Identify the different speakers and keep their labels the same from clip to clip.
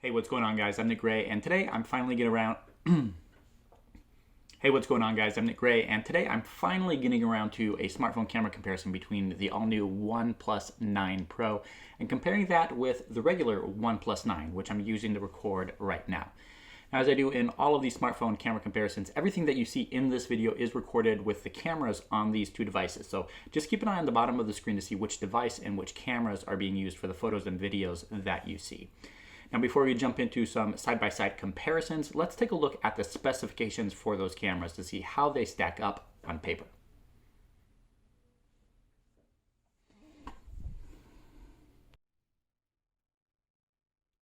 Speaker 1: Hey, what's going on, guys? I'm Nick Gray, and today I'm finally getting around. Hey, what's going on, guys? I'm Nick Gray, and today I'm finally getting around to a smartphone camera comparison between the all-new OnePlus 9 Pro and comparing that with the regular OnePlus 9, which I'm using to record right now. Now, as I do in all of these smartphone camera comparisons, everything that you see in this video is recorded with the cameras on these two devices. So just keep an eye on the bottom of the screen to see which device and which cameras are being used for the photos and videos that you see. Now, before we jump into some side-by-side comparisons, let's take a look at the specifications for those cameras to see how they stack up on paper.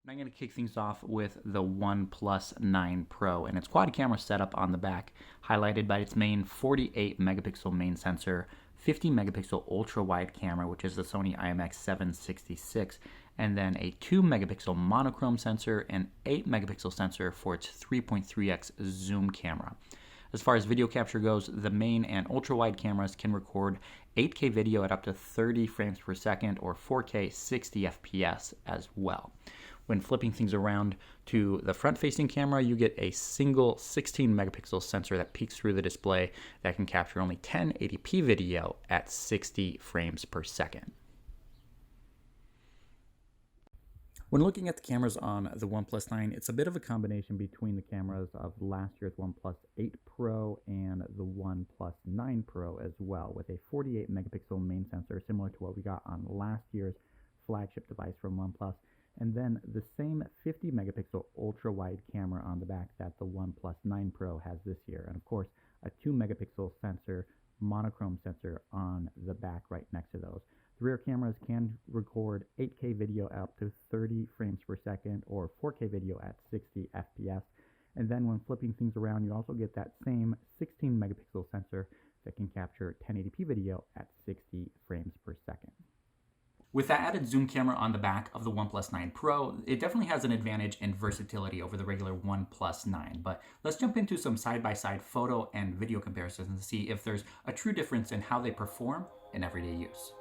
Speaker 1: I'm going to kick things off with the OnePlus 9 Pro and its quad camera setup on the back, highlighted by its main 48 megapixel main sensor, 50 megapixel ultra wide camera, which is the Sony IMX766, and then a 2 megapixel monochrome sensor and 8 megapixel sensor for its 3.3x zoom camera. As far as video capture goes, the main and ultra wide cameras can record 8K video at up to 30 frames per second or 4K 60 FPS as well. When flipping things around to the front-facing camera, you get a single 16 megapixel sensor that peeks through the display that can capture only 1080p video at 60 frames per second. When looking at the cameras on the OnePlus 9, it's a bit of a combination between the cameras of last year's OnePlus 8 Pro and the OnePlus 9 Pro as well, with a 48 megapixel main sensor similar to what we got on last year's flagship device from OnePlus, and then the same 50 megapixel ultra wide camera on the back that the OnePlus 9 Pro has this year, and of course a 2 megapixel sensor, monochrome sensor on the back right next to those. The rear cameras can record 8K video up to 30 frames per second or 4K video at 60 FPS. And then when flipping things around, you also get that same 16 megapixel sensor that can capture 1080p video at 60 frames per second. With that added zoom camera on the back of the OnePlus 9 Pro, it definitely has an advantage in versatility over the regular OnePlus 9. But let's jump into some side-by-side photo and video comparisons and see if there's a true difference in how they perform in everyday use.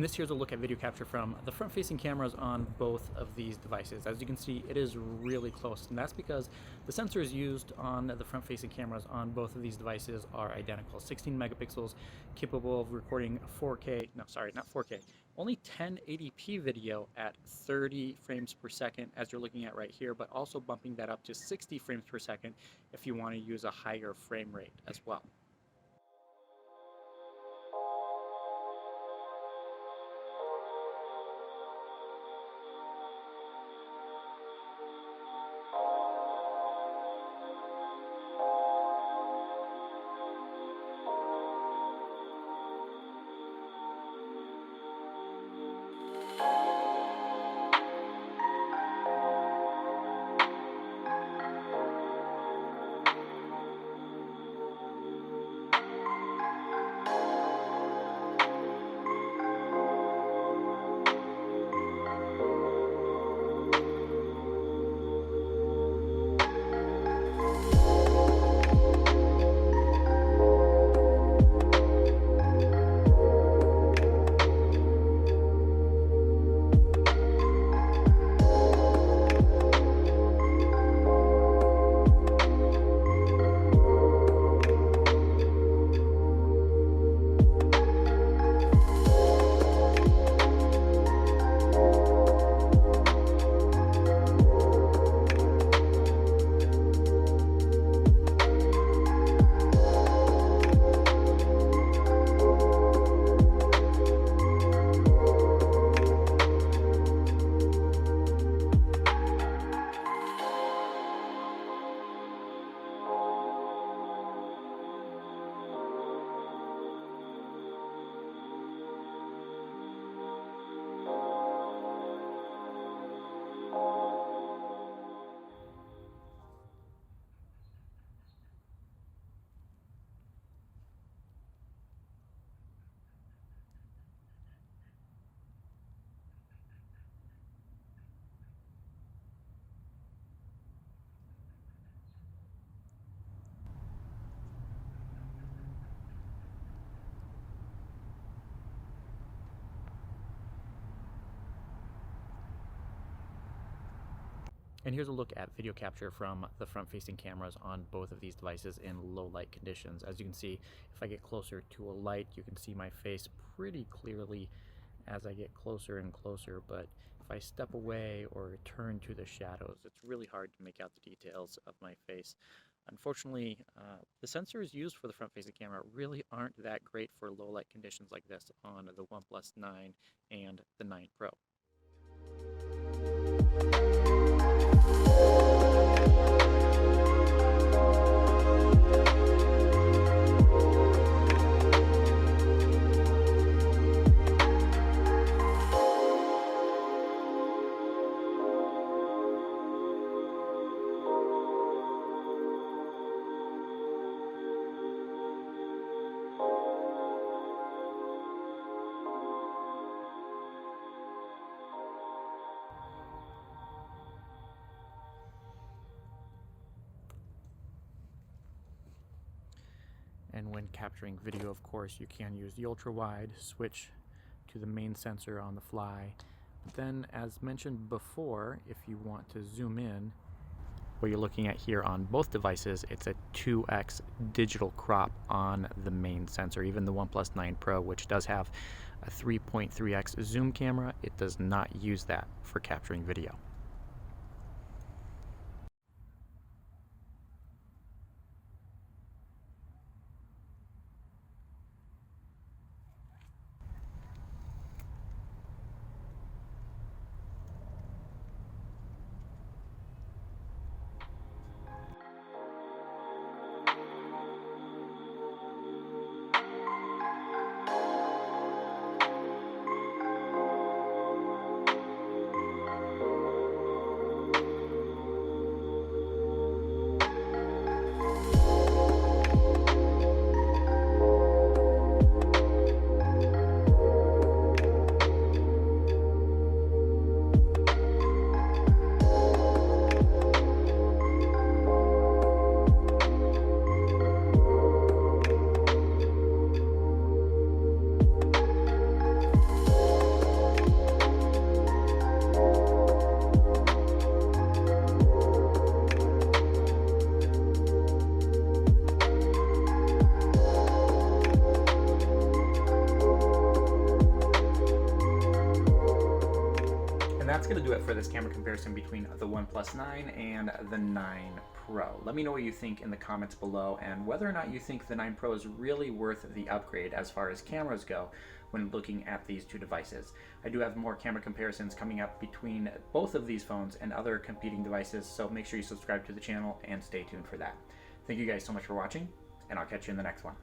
Speaker 1: And this here's a look at video capture from the front-facing cameras on both of these devices. As you can see, it is really close, and that's because the sensors used on the front-facing cameras on both of these devices are identical. 16 megapixels, capable of recording 4K, no, sorry, not 4K, only 1080p video at 30 frames per second, as you're looking at right here, but also bumping that up to 60 frames per second if you want to use a higher frame rate as well. And here's a look at video capture from the front-facing cameras on both of these devices in low light conditions. As you can see, if I get closer to a light, you can see my face pretty clearly as I get closer and closer, but if I step away or turn to the shadows, it's really hard to make out the details of my face. Unfortunately, the sensors used for the front-facing camera really aren't that great for low light conditions like this on the OnePlus 9 and the 9 Pro. And when capturing video, of course, you can use the ultra-wide, switch to the main sensor on the fly. But then, as mentioned before, if you want to zoom in, what you're looking at here on both devices, it's a 2x digital crop on the main sensor. Even the OnePlus 9 Pro, which does have a 3.3x zoom camera, it does not use that for capturing video. that's going to do it for this camera comparison between the OnePlus 9 and the 9 Pro. Let me know what you think in the comments below, and whether or not you think the 9 Pro is really worth the upgrade as far as cameras go when looking at these two devices. I do have more camera comparisons coming up between both of these phones and other competing devices, so make sure you subscribe to the channel and stay tuned for that. Thank you guys so much for watching, and I'll catch you in the next one.